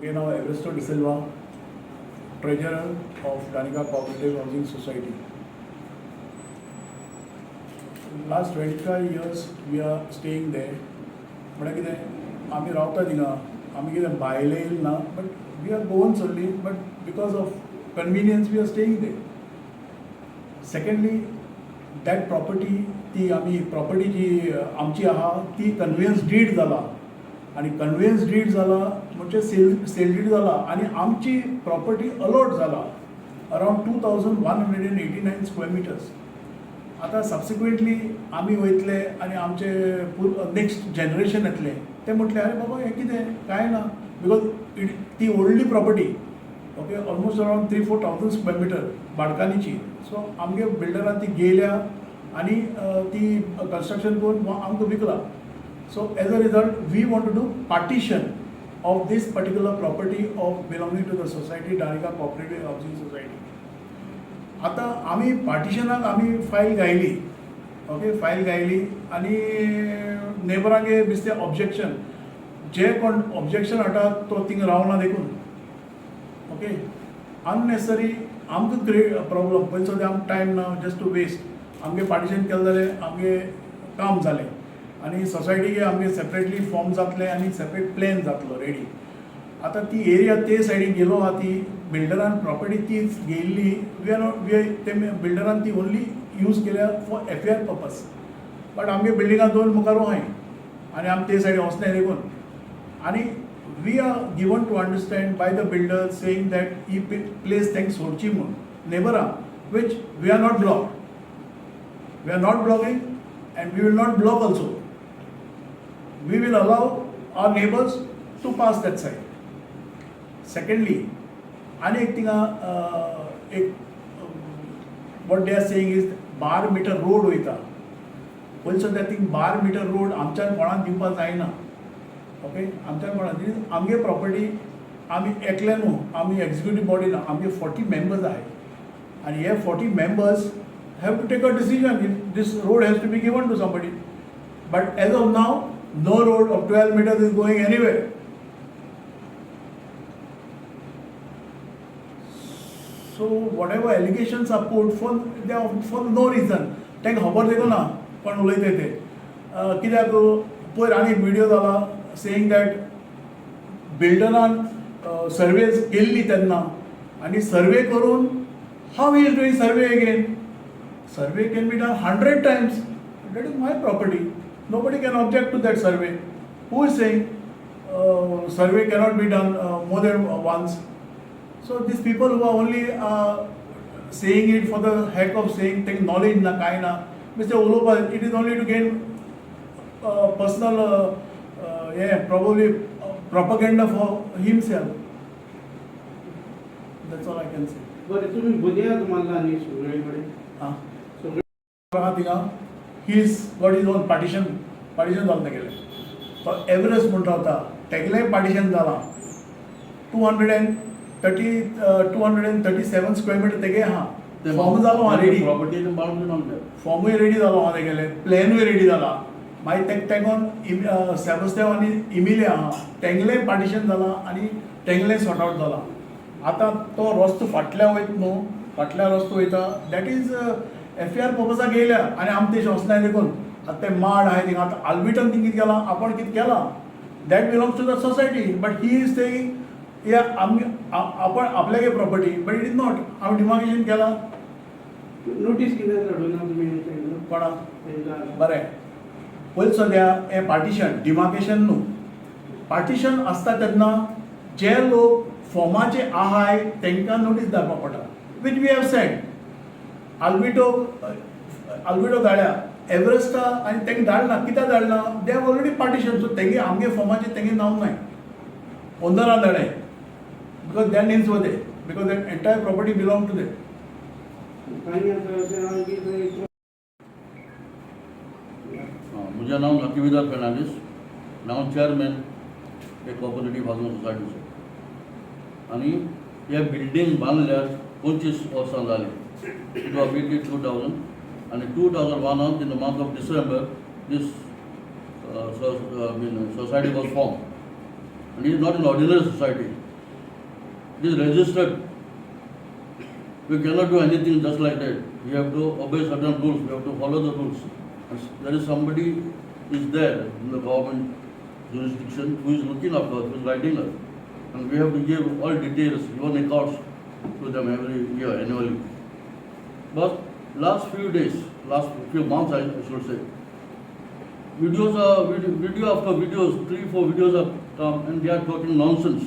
Okay, now Everesto De Silva, Treasurer of Danika Cooperative Housing Society. Last 25 years we are staying there. But आम्ही रावता थिंगा आम्ही कितें भायले येयले ना but we are born only but because of convenience we are staying there. Secondly, that property ती आम्ही property जी आमची आहा ती conveyance deed जाला आणि conveyance deed जाला म्हणजे sale deed जाला आणि आमची property allot जाला around 2189 square meters. आता सबसिक्वेंटली आम्ही वयतले आणि आमचे नेक्स्ट जनरेशन येतले ते म्हटले अरे बाबा हे कितें काय ना बिकॉज ती व्हडली property okay almost around 3-4,000 square metre बाडकानीची सो आमगे बिल्डरान ती गेल्या आणि ती कन्स्ट्रक्शन करून आमकां विकला so as a result we want to do partition of this particular property of belonging to the society डानिका कोऑपरेटिव्ह हाऊसिंग सोसायटी. आता आम्ही पार्टिशनाक आम्ही फायल घायली ओके फायल घायली आणि नेबरांगे दिसते ऑब्जेक्शन जे कोण ऑब्जेक्शन हाडटा तो थिंग रावना देखून ओके अननेसेसरी आमकां क्रिएट प्रॉब्लम पयलीं सद्या आमकां टायम ना जस्ट टू वेस्ट आमगे पार्टिशन केलें जाल्यार आमगे काम जालें आनी सोसायटीक आमगे सेपरेटली फॉर्म जातले आनी सेपरेट प्लॅन जातलो रेडी. आता ती एरिया ते सायडीक गेलो आहा ती बिल्डरान प्रॉपर्टी तीच गेल्ली वी आर नॉट ते बिल्डरान ती ओन्ली यूज केल्या फॉर FAR पर्पज बट आमगे बिल्डिंगां दोन मुखार आहाय आनी आमी ते सायडीक वचनाय देखून आनी we are given to understand by the builder saying that ही प्लेस तेंक सोडची म्हूण नेबरां which we are not blocking and we will not block also we will allow our neighbours to pass that side. Secondly, and एक थिंगा एक what they are saying is बार metre road वयता पयलीं सद्या थिंग बार मीटर रोड आमच्यान कोणाक दिवपाक जायना ओके आमच्यान कोणाक आमगे प्रॉपर्टी आमी एकले न्हू आमी एक्झिक्युटीव बॉडी ना आमगे 40 मेंबर्स आहाय आनी हे 40 members have to take a decision if this road has to be given to somebody but as of now no road of 12 meters is going anywhere. So whatever allegations are put they are for no reason. तेंक खबर देखून ना कोण उलयता ते कित्याक पयर आनी एक व्हिडिओ जाला सेईंग दॅट बिल्डरान सर्वेज केल्ली तेन्ना आनी सर्वे करून how he is doing survey again. Survey can be done 100 times. That is my property. Nobody can object to that survey. Who is saying survey cannot be done more than once? So these people who are only saying it for the heck of saying, take knowledge na kai na, Mr. Uluba, it is only to gain personal, probably propaganda for himself. That's all I can say. But it will be there tomorrow. So he's got his own partition जावन गेले. तो Everest म्हणटा होता तेगलेय partition जाला 237 square metre तेगे आहा form जालो आहा रेडी फॉर्मूय रेडी जालो आहा तेगेले प्लॅनूय रेडी जाला मागीर तेक तेगोन सेबस्तेव आनी इमिले आहा तेंगलेय पार्टिशन जाला आनी तेंगलेय सॉर्ट आउट जाला. आतां तो रस्तो फाटल्या वयत न्हू फाटल्या रस्तो वयता दॅट इज FAR पर्पजाक येयल्या आनी आमी तेश वचनाय देखून आतां ते माड आहाय थिंगा आतां आल्बिटन थिंग कितें केलां आपण कितें केलां that belongs to the society but he is saying या आपण आपल्यागे property but it is not हांव डिमार्केशन केला नोटीस कितें धाडूना तुमी कोणाक बरें पयलीं सद्या हें पार्टिशन डिमार्केशन न्हू पार्टिशन आसता तेन्ना जे लोक फॉर्माचे आहाय तेंकां नोटीस धाडपाक पडटा which we have send Albito धाडल्या एव्हरेस्टा आनी तेंकां धाडना कित्याक धाडना दे हॅव ऑलरेडी पार्टिशन सो तेंगे आमगे फॉर्माचे तेंगे नांव नाय ओनरान धाडलें because their names were there because that entire property belonged to them. मुझे नाम लकीविदा फर्नांडिस नाव चेअरमॅन हे कोऑपरेटिव्ह हाऊसिंग सोसायटीचे आणि हे बिल्डिंग बांदल्यार 25 वर्सां जाली इट वॉज बिल्ट इन 2000 आणि 2001 in the month of December this society was formed and it is not an ordinary society. It is registered. We cannot do anything just like that. We have to obey certain rules. We have to follow the rules. There is somebody is there in the government jurisdiction who is looking after us, who is guiding us. And we have to give all details, even accounts to them every year, annually. But last few days, last few months I should say, video after videos, 3-4 videos have come and they are talking nonsense.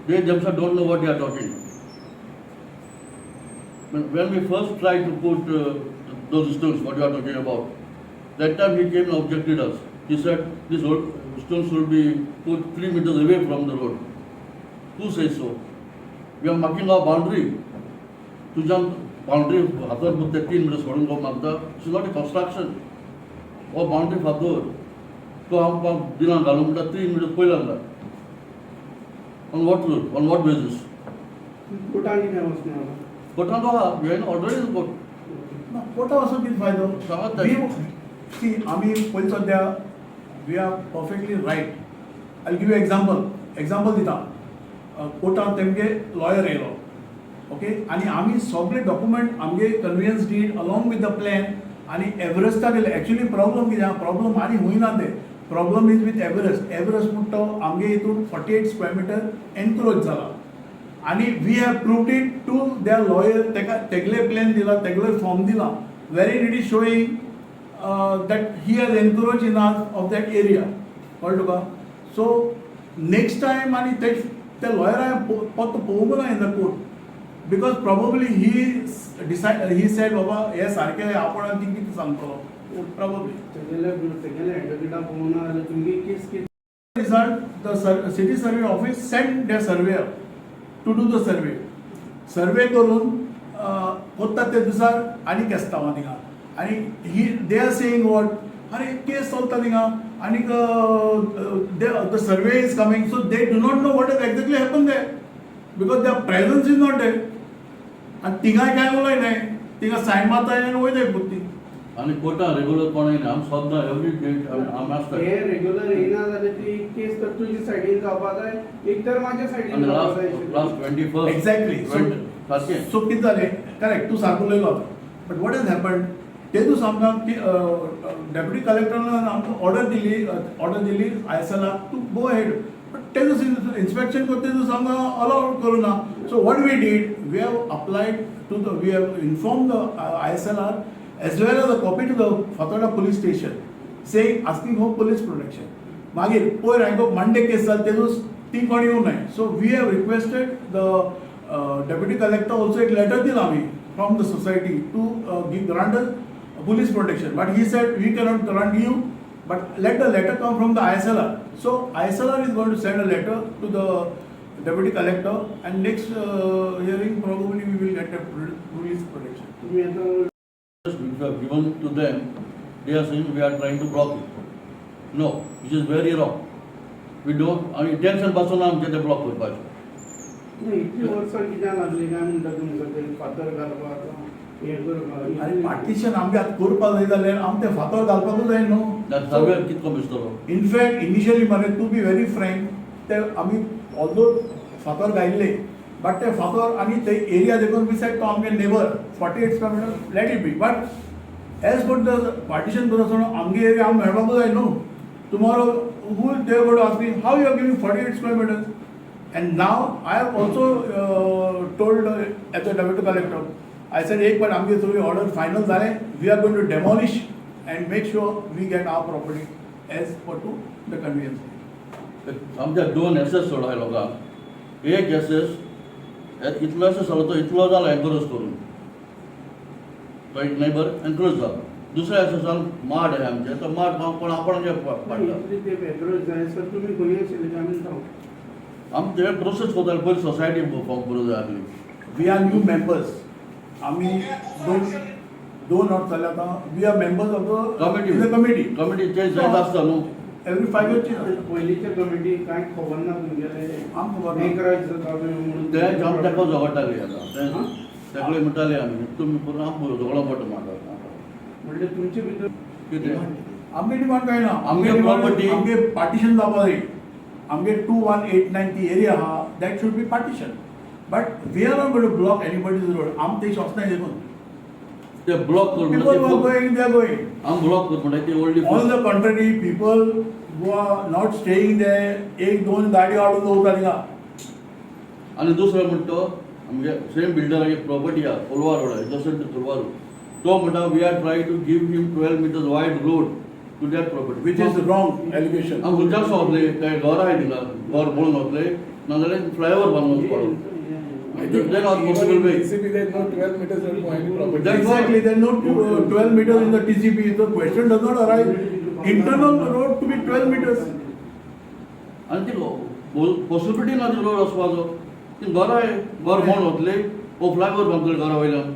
They themselves don't know what they are talking. When we first tried to put those stones, what you are talking about, that time he came and objected us. He said this stones should be put 3 meters away from the road. Who says so? We are marking our boundary. तुझ्या boundary हातार Buddha 3 meters सोडून go मागता. It's not a construction. Or boundary father. तो आमकां दिना घालून म्हणटा 3 meters पयला लागला. On what road? On what basis? कोर्टाने काय वचना कोर्टान तो आहा. We are in order in court. Carta वचून कितें फायदो? सांगात See, आमी पयलीं सद्या we are perfectly right. I'll give you example दिता. कोर्टान तेमगे लॉयर येयलो. ओके आनी आमी सगळे डॉक्युमेंट आमगे conveyance deed along with the plan आनी एव्हरेस्टाक गेले. एक्चुअली प्रॉब्लम कितें आहा? प्रॉब्लम आनी हुयना ते. Problem is with Everest. Everest म्हणटा तो आमगे हितून 48 स्क्वेअर मिटर एनक्रोच जाला. आनी we have proved it to their lawyer. तेका तेगले प्लॅन दिला, तेगले फॉर्म दिला. Very it is showing that he has encroached in of that area. कळ्ळें तुका? So next time आणि ते lawyer फक्त पळोवंक ना in the court because probably he said बाबा हे सारकें आपण कितें कितें सांगतलो. Probably. तेगेले एडवोकेटा पळोवना जाल्यार तुमगे केस कितें? Result, the city survey office sent their surveyor to do the survey. Survey करून कोत्ता ते दिसार आनी केस्तांवां थिंगा. आणि they are saying what? अरे केस चलता थिंगा आणि the survey is coming, so they do not know what has exactly happened there because their presence is not there. आणि थिंगाय काय उलय नाही. थिंगा सायन मारता आनी वयताय पुत्ती. आणि कोर्टा रेग्युलर कोण येना. आम सद्दां एवरी डेट आम आसता. हे रेग्युलर येना जाल्यार ती केस तर तुजी सायडीन जावपा जाय, एक तर माझ्या सायडीन जावपा जाय. Last 21 exactly. सारकें. सो कितें जालें? करेक्ट, तूं सारको उलयलो. But what has happened? ते तूं आमकां डेप्युटी कलेक्टरान आमकां ऑर्डर दिली ISLR to go head. But ते इन्स्पेक्शन करता तूं आमकां अलाव करूं ना. So what we did, we have applied we have inform the ISLR as well as a copy to the Fathoda police station saying asking for police protection. मागीर पयर हांवें Monday case जाली तेजूच ती कोण येवंक नाय. So we have requested the deputy collector also एक letter दिला आमी from the society to grant police protection, but he said we cannot grant you, but let the letter come from the ISLR. So ISLR is going to send a letter to the deputy collector, and next hearing probably we will get a police protection. तुम्ही आता Which we have given to them, they are saying we are trying to block it. No, which is very wrong. We don't. आणि intention पासून आमचे ते block करपाचे. नाही इतकी वर्सां कित्याक लागली काय म्हणटा तुमकां ते फातर घालपाक हे करपाक? आणि पार्टिशन आमगे आतां करपाक जाय जाल्यार आमी ते फातर घालपाकूच जाय न्हू. सर्वे कितको भिजतलो. इनफॅक्ट इनिशियली मरे टू बी व्हेरी फ्रँक ते आमी ऑल्दो फातर घायल्ले बट ते फातर आनी ते एरिया देखून वी सेड टू आमगे neighbour 48 square metre let it be. But as per the partition करता आमगे एरिया आमी मेळपाकूच जाय न्हू. Tomorrow who they got ask me how you are giving 48 square metres. And now I have also told as a deputy collector I said एक बार आमगे सगळी ऑर्डर फायनल जाले. We are going to demolish and make sure we get our property as per to the convenience. आमच्या 2 assess सोडाय लोकांक. एक assess इतलो assess तो इतलो जाला एनक्रोच करून तो एक नेबर एनक्रोच जाला. दुसऱ्या एसेसान माड आहे आमचे तो माड कोण आपण जे पाडटा. इतली ते एग्रोज जाय सर तुम्ही खंय आशिल्ले काय म्हणटा? आमचे प्रोसेस कोताले पयलीं सोसायटी फॉर्म करूं जाय आसली. We are new members. आम्ही दोन वर्ष जाले आतां. We are members of the committee. Committee change जायत आसता न्हू. Every 5 years change. पयलींच्या कमिटी कांय खबर ना तुमगेले. आमकां खबर ना. एग्रोज जाता म्हणून ते जाम तेका झगडटाले आतां. तेकले म्हणटाले आमी तुमी पूर्ण आमकां झगडो पडटा म्हणटा. म्हणजे तुमचे भितर कितें आमगे डिमांड काय ना. आमगे property- आमगे पार्टिशन जावपा जाय. आमगे 2189 ती एरिया आहा that should be partition. But we are not going to block anybody's road. आम तेश वचनाय देखून. ते ब्लॉक करून People who are going, they are going. आम ब्लॉक करून म्हणटा ती old On the contrary, people who are not staying there, एक दोन गाडी हाडून दवरता थिंगा. आणि दुसरं म्हणतो आमगे सेम बिल्डराची प्रॉपर्टी आहा कोलवा रोड जसं टू तुरवारू तो म्हणटा we are try to give him 12 meters wide road to that property Which is wrong allegation. आम खंयच्याच वतले काय घर आहे थिंगा घर म्हणून वतले नाजाल्यार फ्लायओव्हर बांदून पडून then are possible way. TCP there is no 12 meters road for any property. That's Exactly, there is no 12 meters in the TCP. The question does not arise. Internal road to be 12 meters. आणि ती possibility ना road वचपाचो ती घर आहे घर म्हणून वतले ओ फ्लायओव्हर बांदतले घरा वयल्यान